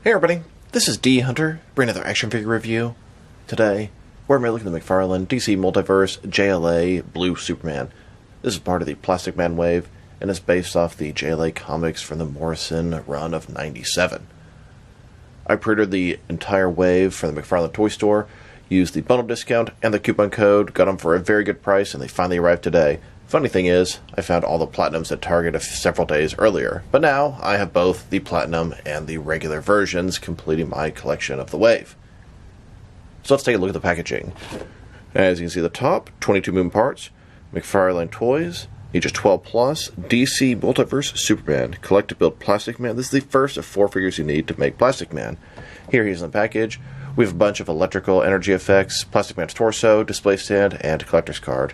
Hey everybody, this is D Hunter, bringing another action figure review. Today, we're looking at the McFarlane DC Multivese JLA Blue Superman. This is part of the Plastic Man wave, and is based off the JLA comics from the Morrison run of '97. I pre-ordered the entire wave from the McFarlane toy store, used the bundle discount and the coupon code, got them for a very good price, and they finally arrived today. Funny thing is, I found all the Platinums at Target several days earlier, but now I have both the Platinum and the regular versions, completing my collection of the wave. So let's take a look at the packaging. As you can see at the top, 22 moving parts, McFarlane toys, ages 12 plus, DC Multiverse Superman, collect to build Plastic Man. This is the first of 4 figures you need to make Plastic Man. Here he is in the package. We have a bunch of electrical energy effects, Plastic Man's torso, display stand, and collector's card.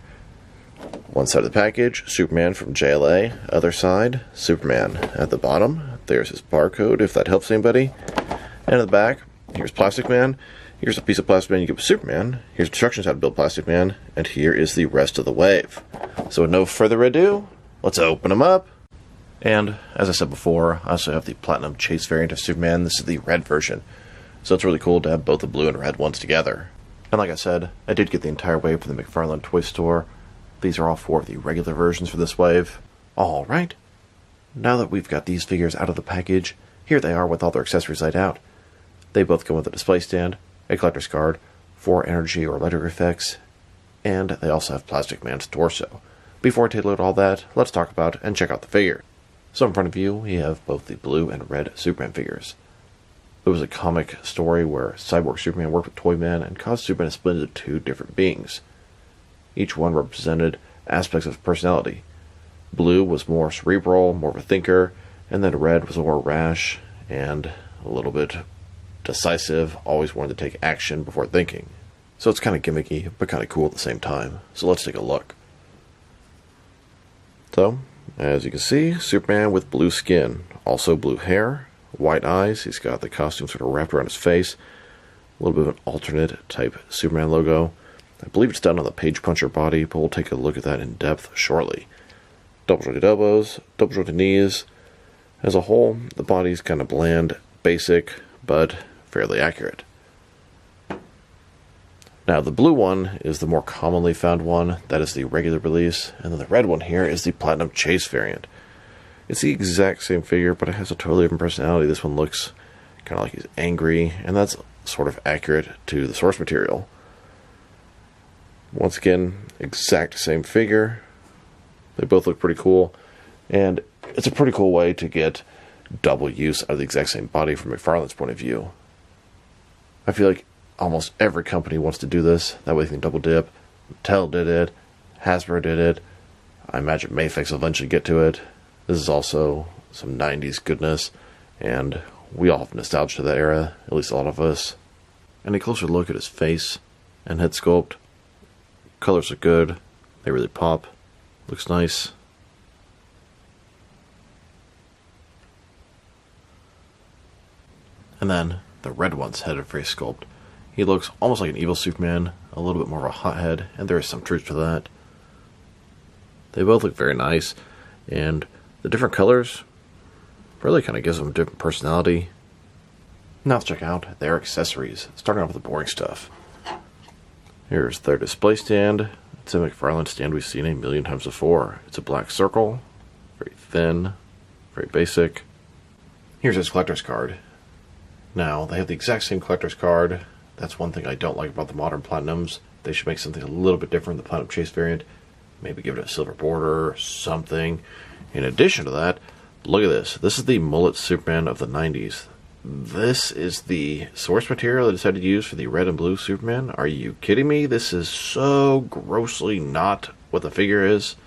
One side of the package, Superman from JLA. Other side, Superman. At the bottom, there's his barcode, if that helps anybody. And at the back, here's Plastic Man. Here's a piece of Plastic Man you get with Superman. Here's instructions how to build Plastic Man. And here is the rest of the wave. So with no further ado, let's open them up. And, as I said before, I also have the Platinum Chase variant of Superman. This is the red version. So it's really cool to have both the blue and red ones together. And like I said, I did get the entire wave from the McFarlane toy store. These are all 4 of the regular versions for this wave. Alright, now that we've got these figures out of the package, here they are with all their accessories laid out. They both come with a display stand, a collector's card, 4 energy or electric effects, and they also have Plastic Man's torso. Before I take a look at all that, let's talk about and check out the figure. So in front of you, we have both the blue and red Superman figures. There was a comic story where Cyborg Superman worked with Toyman and caused Superman to split into 2 different beings. Each one represented aspects of personality. Blue was more cerebral, more of a thinker, and then red was more rash and a little bit decisive, always wanted to take action before thinking. So it's kind of gimmicky, but kind of cool at the same time. So let's take a look. So, as you can see, Superman with blue skin, also blue hair, white eyes. He's got the costume sort of wrapped around his face, a little bit of an alternate type Superman logo. I believe it's done on the Page Puncher body, but we'll take a look at that in depth shortly. Double jointed elbows, double jointed knees. As a whole, the body's kind of bland, basic, but fairly accurate. Now, the blue one is the more commonly found one. That is the regular release. And then the red one here is the Platinum Chase variant. It's the exact same figure, but it has a totally different personality. This one looks kind of like he's angry, and that's sort of accurate to the source material. Once again, exact same figure. They both look pretty cool, and it's a pretty cool way to get double use out of the exact same body from McFarlane's point of view. I feel like almost every company wants to do this, that way they can double dip. Mattel did it, Hasbro did it, I imagine Mayfix will eventually get to it. This is also some 90s goodness, and we all have nostalgia to that era, at least a lot of us. And a closer look at his face and head sculpt. Colors are good, they really pop, looks nice. And then, the red one's head and face sculpt. He looks almost like an evil Superman, a little bit more of a hothead, and there is some truth to that. They both look very nice, and the different colors really kind of gives them a different personality. Now let's check out their accessories, starting off with the boring stuff. Here's their display stand. It's a McFarlane stand we've seen a million times before. It's a black circle, very thin, very basic. Here's his collector's card. Now, they have the exact same collector's card. That's one thing I don't like about the modern Platinums. They should make something a little bit different than the Platinum Chase variant. Maybe give it a silver border or something. In addition to that, look at this. This is the mullet Superman of the 90s. This is the source material they decided to use for the red and blue Superman. Are you kidding me? This is so grossly not what the figure is.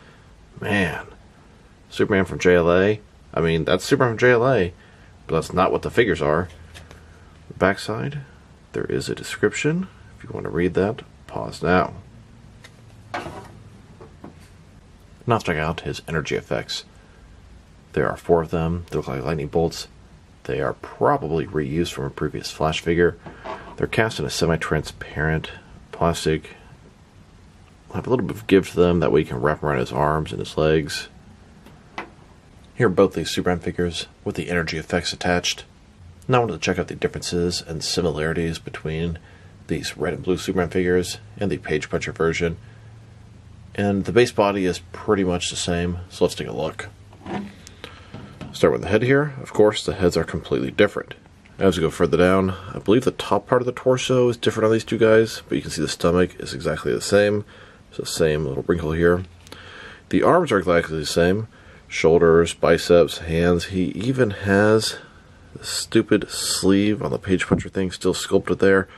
Man. Superman from JLA. I mean, that's Superman from JLA, but that's not what the figures are. The backside, there is a description. If you want to read that, pause now. Now let's check out his energy effects. There are 4 of them. They look like lightning bolts. They are probably reused from a previous Flash figure. They're cast in a semi-transparent plastic. Have a little bit of give to them, that way you can wrap around his arms and his legs. Here are both these Superman figures with the energy effects attached. Now I wanted to check out the differences and similarities between these red and blue Superman figures and the Page Puncher version. And the base body is pretty much the same, so let's take a look. Start with the head here. Of course, the heads are completely different. As we go further down, I believe the top part of the torso is different on these two guys, but you can see the stomach is exactly the same. So same little wrinkle here. The arms are exactly the same. Shoulders, biceps, hands. He even has the stupid sleeve on the Page Puncher thing still sculpted there.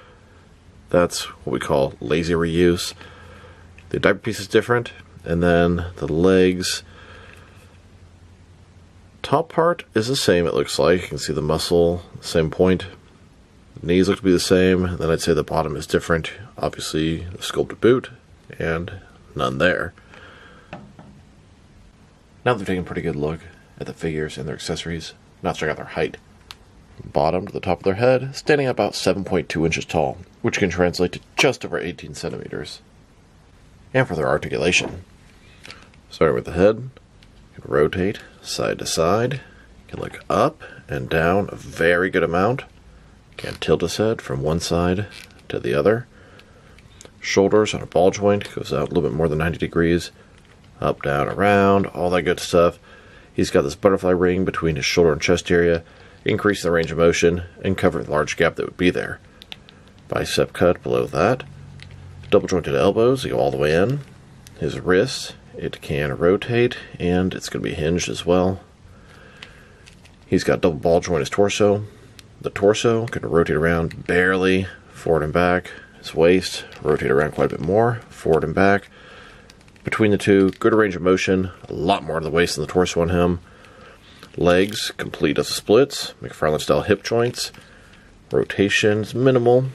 That's what we call lazy reuse. The diaper piece is different, and then the legs. Top part is the same, it looks like. You can see the muscle, same point. The knees look to be the same, and then I'd say the bottom is different. Obviously, the sculpted boot, and none there. Now they've taken a pretty good look at the figures and their accessories. Now let's check out their height. Bottom to the top of their head, standing at about 7.2 inches tall, which can translate to just over 18 centimeters. And for their articulation. Starting with the head, you can rotate side to side. You can look up and down a very good amount. You can tilt his head from one side to the other. Shoulders on a ball joint, goes out a little bit more than 90 degrees. Up, down, around, all that good stuff. He's got this butterfly ring between his shoulder and chest area, increasing the range of motion and covering the large gap that would be there. Bicep cut below that. Double jointed elbows, they go all the way in. His wrist, it can rotate, and it's going to be hinged as well. He's got double ball joint his torso. The torso can rotate around barely, forward and back. His waist, rotate around quite a bit more, forward and back. Between the two, good range of motion, a lot more to the waist than the torso on him. Legs, complete as splits, McFarlane style hip joints. Rotation's minimal.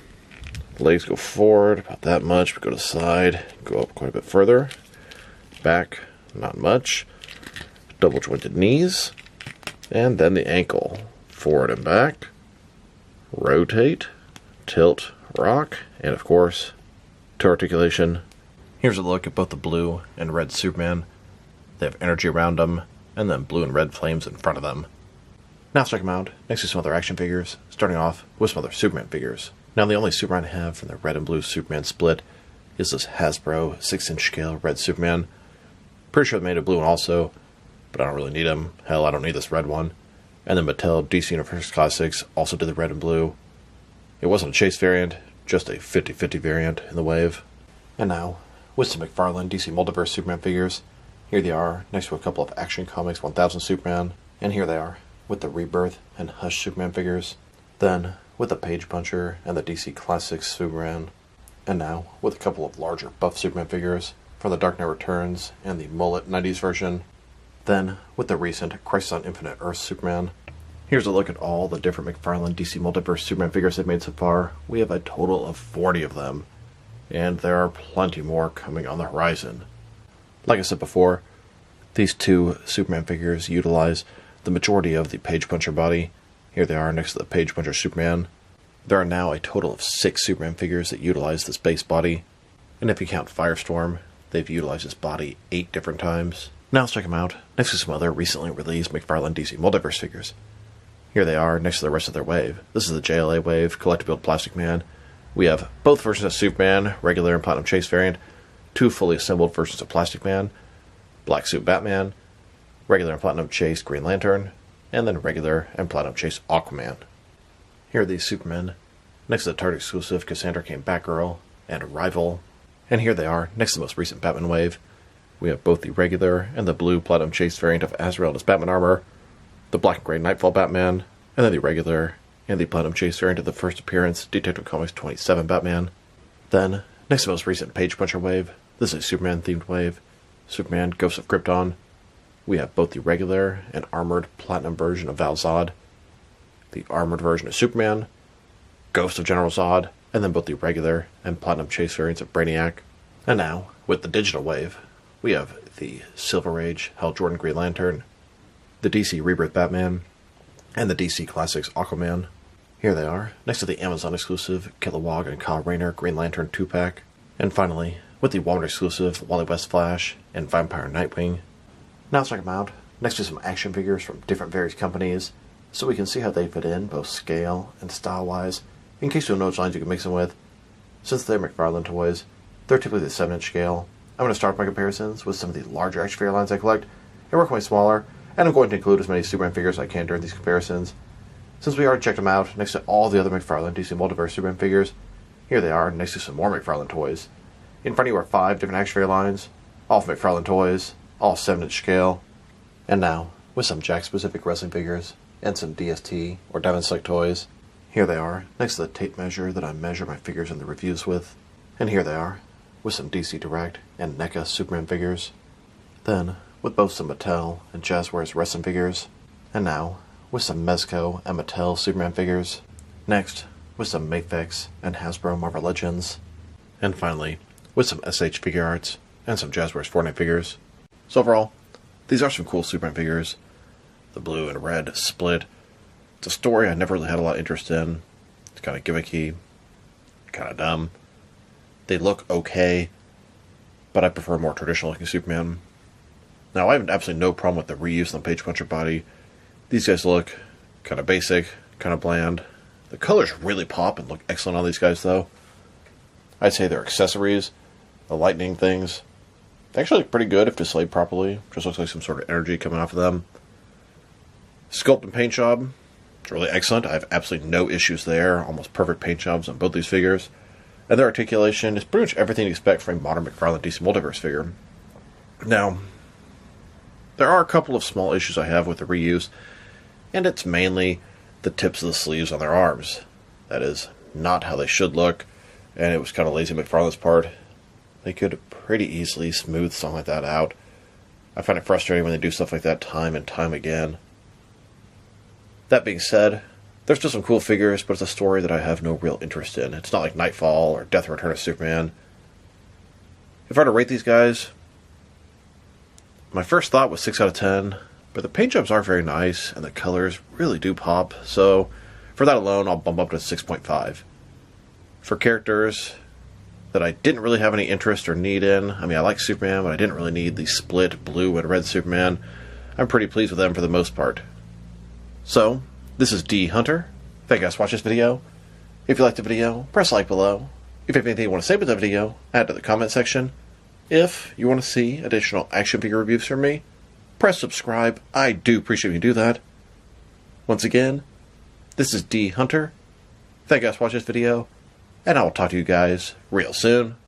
Legs go forward about that much, but go to the side, go up quite a bit further. Back, not much. Double jointed knees. And then the ankle. Forward and back. Rotate, tilt, rock, and of course, to articulation. Here's a look at both the blue and red Superman. They have energy around them, and then blue and red flames in front of them. Now let's check them out next to some other action figures, starting off with some other Superman figures. Now the only Superman I have from the red and blue Superman split is this Hasbro 6-inch scale red Superman. Pretty sure they made a blue one also, but I don't really need them. Hell, I don't need this red one. And then Mattel DC Universe Classics also did the red and blue. It wasn't a chase variant, just a 50-50 variant in the wave. And now, with some McFarlane DC Multivese Superman figures, here they are next to a couple of Action Comics 1000 Superman, and here they are with the Rebirth and Hush Superman figures, then with the Page Puncher and the DC Classics Superman, and now with a couple of larger buff Superman figures from the Dark Knight Returns and the Mullet 90s version, then with the recent Crisis on Infinite Earth Superman. Here's a look at all the different McFarlane DC Multiverse Superman figures they've made so far. We have a total of 40 of them, and there are plenty more coming on the horizon. Like I said before, these two Superman figures utilize the majority of the Page Puncher body. Here they are next to the Page Puncher Superman. There are now a total of 6 Superman figures that utilize this base body, and if you count Firestorm, they've utilized this body 8 different times. Now let's check them out next to some other recently released McFarlane DC Multiverse figures. Here they are next to the rest of their wave. This is the JLA wave, Collectible Plastic Man. We have both versions of Superman, regular and Platinum Chase variant, 2 fully assembled versions of Plastic Man, Black Suit Batman, regular and Platinum Chase Green Lantern, and then regular and Platinum Chase Aquaman. Here are these Supermen next to the Target exclusive Cassandra Cain Batgirl and Rival. And here they are next to the most recent Batman wave. We have both the regular and the blue Platinum Chase variant of Azrael in his Batman armor, the black and gray Nightfall Batman, and then the regular and the Platinum Chase variant of the first appearance Detective Comics 27 Batman. Then, next to the most recent Page Puncher wave, this is a Superman-themed wave, Superman Ghost of Krypton. We have both the regular and armored Platinum version of Val Zod, the armored version of Superman, Ghost of General Zod, and then both the regular and Platinum Chase variants of Brainiac. And now, with the digital wave, we have the Silver Age Hal Jordan Green Lantern, the DC Rebirth Batman, and the DC Classics Aquaman. Here they are, next to the Amazon exclusive Kilowog and Kyle Rayner Green Lantern 2-pack. And finally, with the Walmart exclusive Wally West Flash and Vampire Nightwing. Now let's check them out, next to some action figures from different various companies, so we can see how they fit in, both scale and style-wise, in case you know which lines you can mix them with. Since they're McFarlane toys, they're typically the 7-inch scale. I'm going to start my comparisons with some of the larger action figure lines I collect, and work my smaller, and I'm going to include as many Superman figures as I can during these comparisons. Since we already checked them out next to all the other McFarlane DC Multivese Superman figures, here they are next to some more McFarlane toys. In front of you are 5 different action figure lines, all from McFarlane toys, all 7-inch scale. And now, with some Jack-specific wrestling figures, and some DST or Diamond Select toys. Here they are, next to the tape measure that I measure my figures in the reviews with. And here they are, with some DC Direct and NECA Superman figures. Then, with both some Mattel and Jazzwares wrestling figures. And now, with some Mezco and Mattel Superman figures. Next, with some Mafex and Hasbro Marvel Legends. And finally, with some SH Figure Arts and some Jazzwares Fortnite figures. So overall, these are some cool Superman figures. The blue and red split. It's a story I never really had a lot of interest in. It's kind of gimmicky, kind of dumb. They look okay, but I prefer more traditional looking Superman. Now, I have absolutely no problem with the reuse on the Page Puncher body. These guys look kind of basic, kind of bland. The colors really pop and look excellent on these guys, though. I'd say their accessories, the lightning things, they actually look pretty good if displayed properly. Just looks like some sort of energy coming off of them. Sculpt and paint job, it's really excellent. I have absolutely no issues there. Almost perfect paint jobs on both these figures. And their articulation is pretty much everything you expect from a modern McFarlane DC Multivese figure. Now, there are a couple of small issues I have with the reuse, and it's mainly the tips of the sleeves on their arms. That is not how they should look, and it was kind of lazy McFarlane's part. They could pretty easily smooth something like that out. I find it frustrating when they do stuff like that time and time again. That being said, there's still some cool figures, but it's a story that I have no real interest in. It's not like Nightfall or Death and Return of Superman. If I were to rate these guys, my first thought was 6 out of 10, but the paint jobs are very nice, and the colors really do pop, so for that alone, I'll bump up to 6.5. For characters that I didn't really have any interest or need in, I mean, I like Superman, but I didn't really need the split blue and red Superman, I'm pretty pleased with them for the most part. So, this is D Hunter. Thank you guys for watching this video. If you liked the video, press like below. If you have anything you want to say about the video, add to the comment section. If you want to see additional action figure reviews from me, press subscribe. I do appreciate when you do that. Once again, this is D Hunter. Thank you guys for watching this video, and I will talk to you guys real soon.